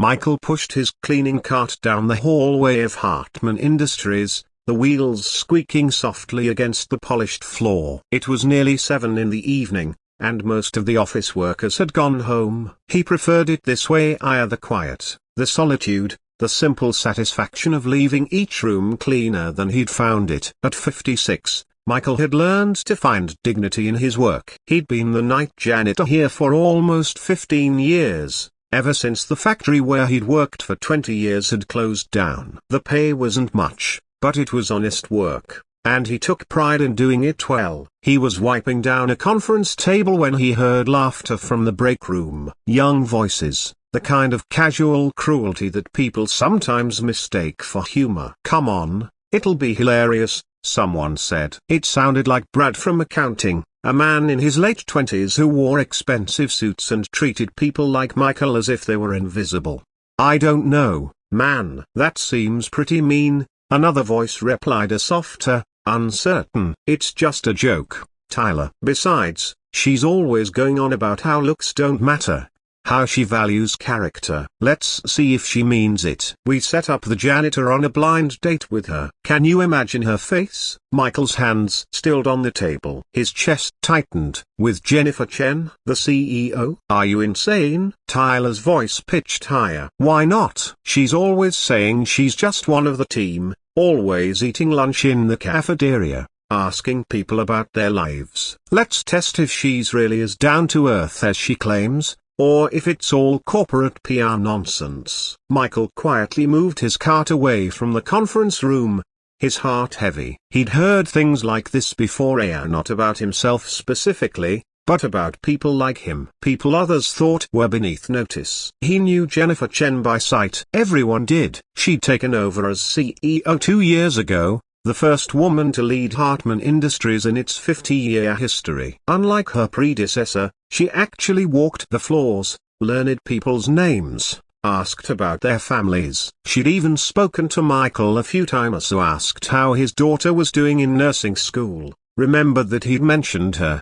Michael pushed his cleaning cart down the hallway of Hartman Industries, the wheels squeaking softly against the polished floor. It was nearly 7 in the evening, and most of the office workers had gone home. He preferred it this way, the quiet, the solitude, the simple satisfaction of leaving each room cleaner than he'd found it. At 56, Michael had learned to find dignity in his work. He'd been the night janitor here for almost 15 years, ever since the factory where he'd worked for 20 years had closed down. The pay wasn't much, but it was honest work, and he took pride in doing it well. He was wiping down a conference table when he heard laughter from the break room. Young voices, the kind of casual cruelty that people sometimes mistake for humor. "Come on, it'll be hilarious," someone said. It sounded like Brad from accounting, a man in his late 20s who wore expensive suits and treated people like Michael as if they were invisible. "I don't know, man. That seems pretty mean," another voice replied, a softer, uncertain. "It's just a joke, Tyler. Besides, she's always going on about how looks don't matter, how she values character. Let's see if she means it." We set up the janitor on a blind date with her. Can you imagine her face? Michael's hands stilled on the table. His chest tightened. "With Jennifer Chen, the CEO? Are you insane?" Tyler's voice pitched higher. "Why not? She's always saying she's just one of the team, always eating lunch in the cafeteria, asking people about their lives. Let's test if she's really as down to earth as she claims, or if it's all corporate PR nonsense." Michael quietly moved his cart away from the conference room, his heart heavy. He'd heard things like this before, not about himself specifically, but about people like him. People others thought were beneath notice. He knew Jennifer Chen by sight. Everyone did. She'd taken over as CEO 2 years ago, the first woman to lead Hartman Industries in its 50-year history. Unlike her predecessor, she actually walked the floors, learned people's names, asked about their families. She'd even spoken to Michael a few times to ask how his daughter was doing in nursing school, remembered that he'd mentioned her.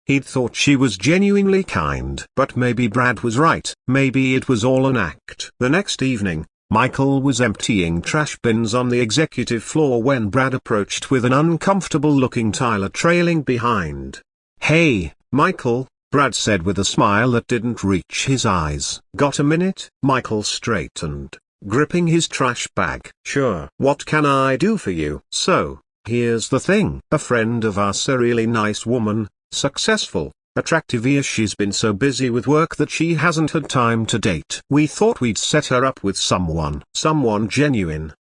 He'd thought she was genuinely kind. But maybe Brad was right. Maybe it was all an act. The next evening, Michael was emptying trash bins on the executive floor when Brad approached with an uncomfortable-looking Tyler trailing behind. "Hey, Michael," Brad said with a smile that didn't reach his eyes. "Got a minute?" Michael straightened, gripping his trash bag. "Sure. What can I do for you?" "So, here's the thing. A friend of ours, a really nice woman, successful, attractive, she's been so busy with work that she hasn't had time to date. We thought we'd set her up with someone genuine,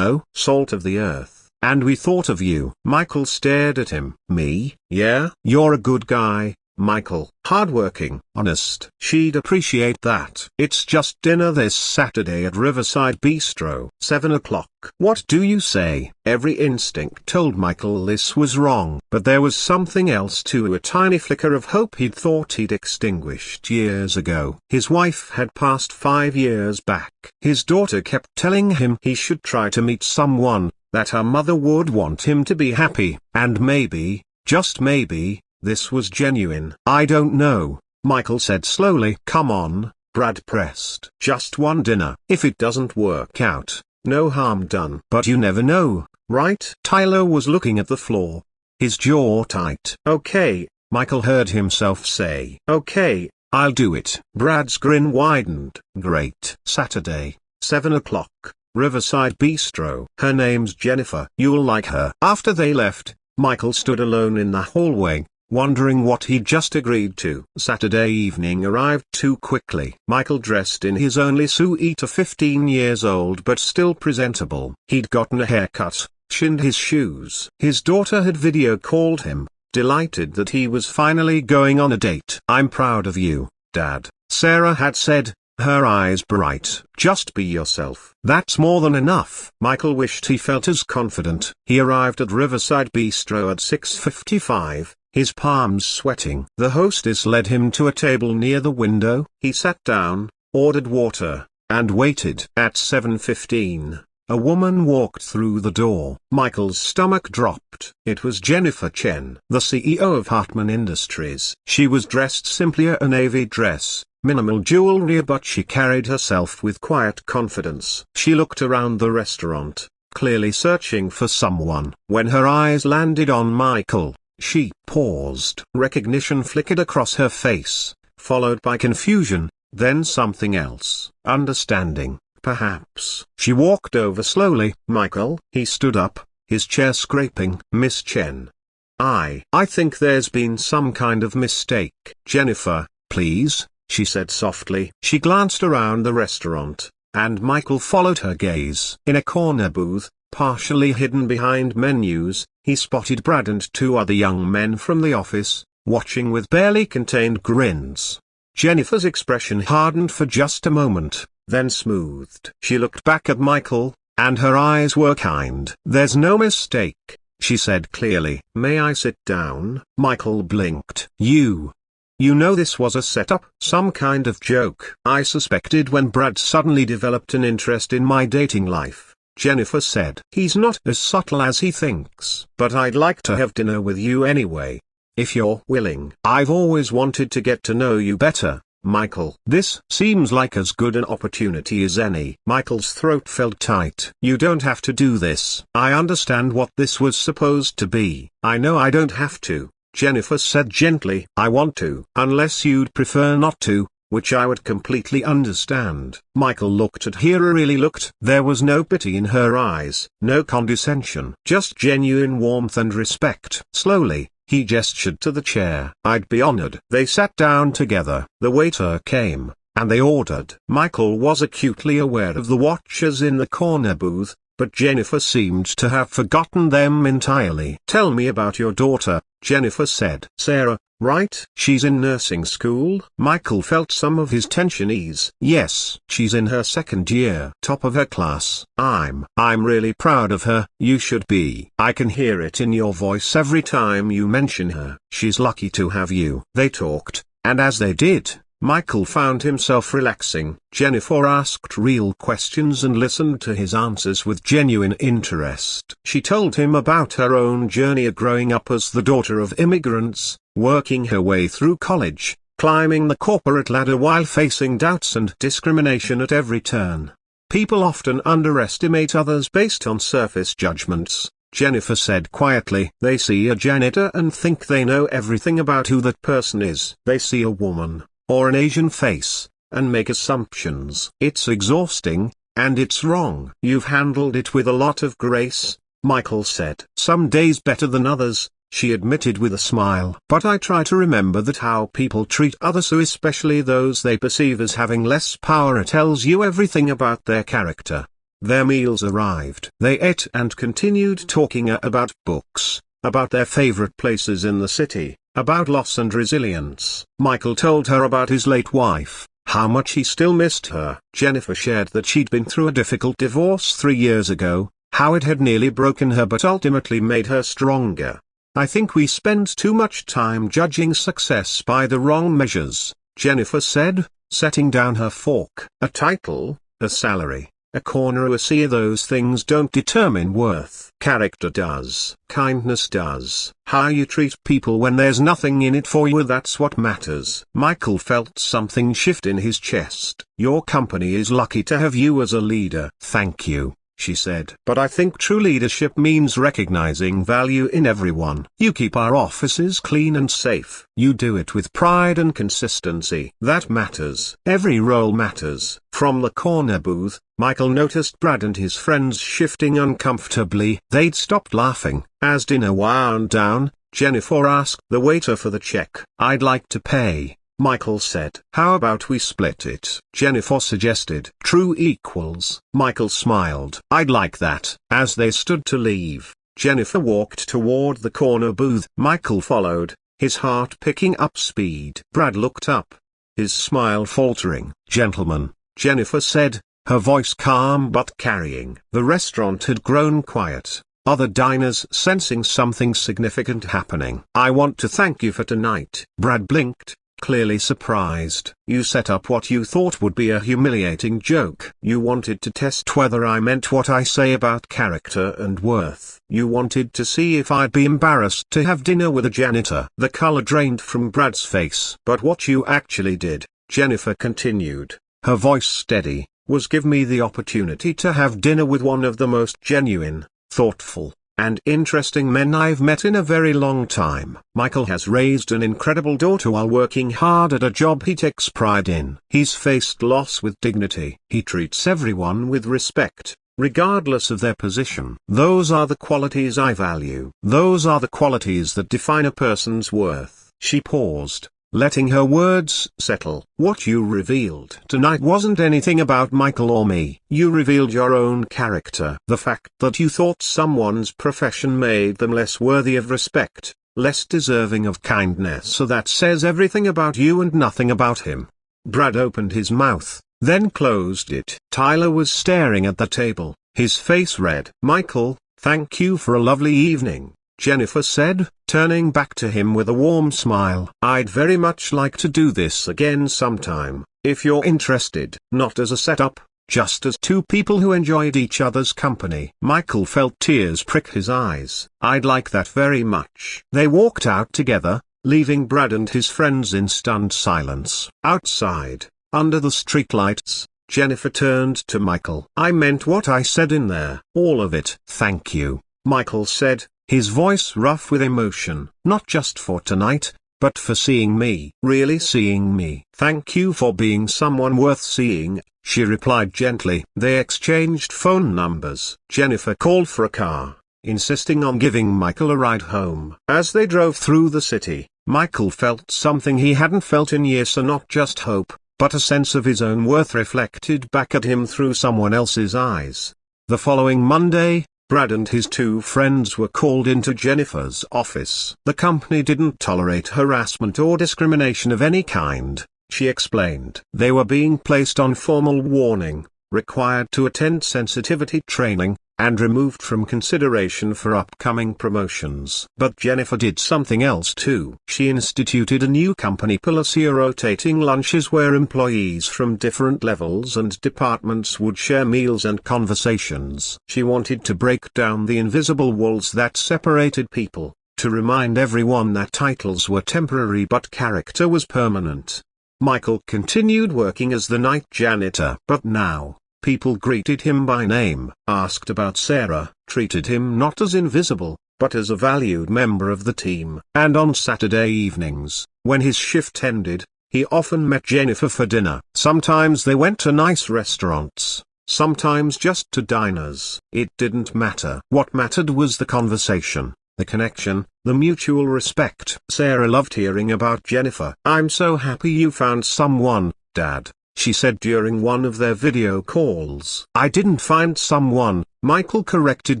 salt of the earth. And we thought of you." Michael stared at him. "Me? Yeah? You're a good guy, Michael. Hardworking, honest. She'd appreciate that. It's just dinner this Saturday at Riverside Bistro, 7 o'clock. What do you say?" Every instinct told Michael this was wrong. But there was something else too, a tiny flicker of hope he'd thought he'd extinguished years ago. His wife had passed 5 years back. His daughter kept telling him he should try to meet someone, that her mother would want him to be happy. And maybe, just maybe, this was genuine. "I don't know," Michael said slowly. "Come on," Brad pressed. "Just one dinner. If it doesn't work out, no harm done." "But you never know, right?" Tyler was looking at the floor, his jaw tight. "Okay," Michael heard himself say. "Okay, I'll do it." Brad's grin widened. "Great. Saturday, 7 o'clock, Riverside Bistro. Her name's Jennifer. You'll like her." After they left, Michael stood alone in the hallway, wondering what he'd just agreed to. Saturday evening arrived too quickly. Michael dressed in his only suit, 15 years old but still presentable. He'd gotten a haircut, shined his shoes. His daughter had video called him, delighted that he was finally going on a date. "I'm proud of you, Dad," Sarah had said, her eyes bright. "Just be yourself. That's more than enough." Michael wished he felt as confident. He arrived at Riverside Bistro at 6:55. His palms sweating. The hostess led him to a table near the window. He sat down, ordered water, and waited. At 7:15, a woman walked through the door. Michael's stomach dropped. It was Jennifer Chen, the CEO of Hartman Industries. She was dressed simply, a navy dress, minimal jewelry, but she carried herself with quiet confidence. She looked around the restaurant, clearly searching for someone. When her eyes landed on Michael, she paused. Recognition flickered across her face, followed by confusion, then something else. Understanding, perhaps. She walked over slowly. Michael. He stood up, his chair scraping. Miss Chen. I think there's been some kind of mistake. Jennifer, please, she said softly. She glanced around the restaurant, and Michael followed her gaze. In a corner booth, partially hidden behind menus, he spotted Brad and two other young men from the office, watching with barely contained grins. Jennifer's expression hardened for just a moment, then smoothed. She looked back at Michael, and her eyes were kind. There's no mistake, she said clearly. May I sit down? Michael blinked. You know this was a setup, some kind of joke. I suspected when Brad suddenly developed an interest in my dating life, Jennifer said. He's not as subtle as he thinks. But I'd like to have dinner with you anyway, if you're willing. I've always wanted to get to know you better, Michael. This seems like as good an opportunity as any. Michael's throat felt tight. You don't have to do this. I understand what this was supposed to be. I know I don't have to, Jennifer said gently. I want to. Unless you'd prefer not to, which I would completely understand. Michael looked at her. Really looked. There was no pity in her eyes, no condescension, just genuine warmth and respect. Slowly, he gestured to the chair. I'd be honored. They sat down together. The waiter came, and they ordered. Michael was acutely aware of the watchers in the corner booth, but Jennifer seemed to have forgotten them entirely. Tell me about your daughter, Jennifer said. Sarah, right? She's in nursing school? Michael felt some of his tension ease. Yes, she's in her second year. Top of her class. I'm really proud of her. You should be. I can hear it in your voice every time you mention her. She's lucky to have you. They talked, and as they did, Michael found himself relaxing. Jennifer asked real questions and listened to his answers with genuine interest. She told him about her own journey of growing up as the daughter of immigrants, working her way through college, climbing the corporate ladder while facing doubts and discrimination at every turn. People often underestimate others based on surface judgments, Jennifer said quietly. They see a janitor and think they know everything about who that person is. They see a woman, or an Asian face, and make assumptions. It's exhausting, and it's wrong. You've handled it with a lot of grace, Michael said. Some days better than others, she admitted with a smile. But I try to remember that how people treat others, so especially those they perceive as having less power, tells you everything about their character. Their meals arrived. They ate and continued talking about books, about their favorite places in the city, about loss and resilience. Michael told her about his late wife, how much he still missed her. Jennifer shared that she'd been through a difficult divorce 3 years ago, how it had nearly broken her but ultimately made her stronger. I think we spend too much time judging success by the wrong measures, Jennifer said, setting down her fork. A title, a salary, a corner, a seat, those things don't determine worth. Character does. Kindness does. How you treat people when there's nothing in it for you, that's what matters. Michael felt something shift in his chest. Your company is lucky to have you as a leader. Thank you, she said. But I think true leadership means recognizing value in everyone. You keep our offices clean and safe. You do it with pride and consistency. That matters. Every role matters. From the corner booth, Michael noticed Brad and his friends shifting uncomfortably. They'd stopped laughing. As dinner wound down, Jennifer asked the waiter for the check. I'd like to pay, Michael said. How about we split it? Jennifer suggested. True equals. Michael smiled. I'd like that. As they stood to leave, Jennifer walked toward the corner booth. Michael followed, his heart picking up speed. Brad looked up, his smile faltering. Gentlemen, Jennifer said, her voice calm but carrying. The restaurant had grown quiet, other diners sensing something significant happening. I want to thank you for tonight. Brad blinked, clearly surprised. You set up what you thought would be a humiliating joke. You wanted to test whether I meant what I say about character and worth. You wanted to see if I'd be embarrassed to have dinner with a janitor. The color drained from Brad's face. But what you actually did, Jennifer continued, her voice steady, was give me the opportunity to have dinner with one of the most genuine, thoughtful, and interesting men I've met in a very long time. Michael has raised an incredible daughter while working hard at a job he takes pride in. He's faced loss with dignity. He treats everyone with respect, regardless of their position. Those are the qualities I value. Those are the qualities that define a person's worth. She paused, letting her words settle. What you revealed tonight wasn't anything about Michael or me. You revealed your own character. The fact that you thought someone's profession made them less worthy of respect, less deserving of kindness. So that says everything about you and nothing about him. Brad opened his mouth, then closed it. Tyler was staring at the table, his face red. Michael, thank you for a lovely evening, Jennifer said, turning back to him with a warm smile. I'd very much like to do this again sometime, if you're interested. Not as a setup, just as two people who enjoyed each other's company. Michael felt tears prick his eyes. I'd like that very much. They walked out together, leaving Brad and his friends in stunned silence. Outside, under the streetlights, Jennifer turned to Michael. I meant what I said in there. All of it. Thank you, Michael said, his voice rough with emotion. Not just for tonight, but for seeing me. Really seeing me. Thank you for being someone worth seeing, she replied gently. They exchanged phone numbers. Jennifer called for a car, insisting on giving Michael a ride home. As they drove through the city, Michael felt something he hadn't felt in years. So not just hope, but a sense of his own worth reflected back at him through someone else's eyes. The following Monday, Brad and his two friends were called into Jennifer's office. The company didn't tolerate harassment or discrimination of any kind, she explained. They were being placed on formal warning, required to attend sensitivity training, and removed from consideration for upcoming promotions. But Jennifer did something else too. She instituted a new company policy, rotating lunches where employees from different levels and departments would share meals and conversations. She wanted to break down the invisible walls that separated people, to remind everyone that titles were temporary but character was permanent. Michael continued working as the night janitor. But now, people greeted him by name, asked about Sarah, treated him not as invisible, but as a valued member of the team. And on Saturday evenings, when his shift ended, he often met Jennifer for dinner. Sometimes they went to nice restaurants, sometimes just to diners. It didn't matter. What mattered was the conversation, the connection, the mutual respect. Sarah loved hearing about Jennifer. I'm so happy you found someone, Dad, she said during one of their video calls. I didn't find someone, Michael corrected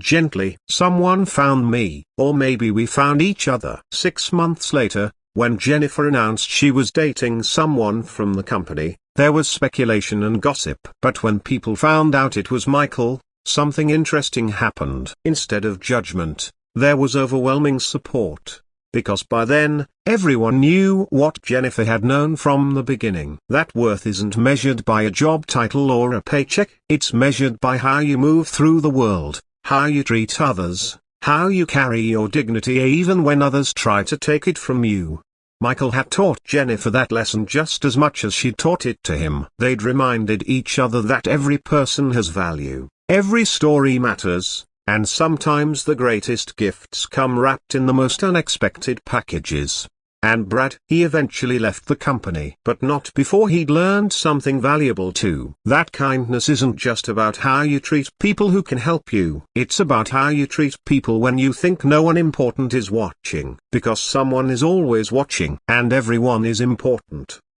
gently. Someone found me, or maybe we found each other. 6 months later, when Jennifer announced she was dating someone from the company, there was speculation and gossip. But when people found out it was Michael, something interesting happened. Instead of judgment, there was overwhelming support. Because by then, everyone knew what Jennifer had known from the beginning. That worth isn't measured by a job title or a paycheck. It's measured by how you move through the world, how you treat others, how you carry your dignity even when others try to take it from you. Michael had taught Jennifer that lesson just as much as she taught it to him. They'd reminded each other that every person has value, every story matters, and sometimes the greatest gifts come wrapped in the most unexpected packages. And Brad, he eventually left the company. But not before he'd learned something valuable too. That kindness isn't just about how you treat people who can help you. It's about how you treat people when you think no one important is watching. Because someone is always watching. And everyone is important.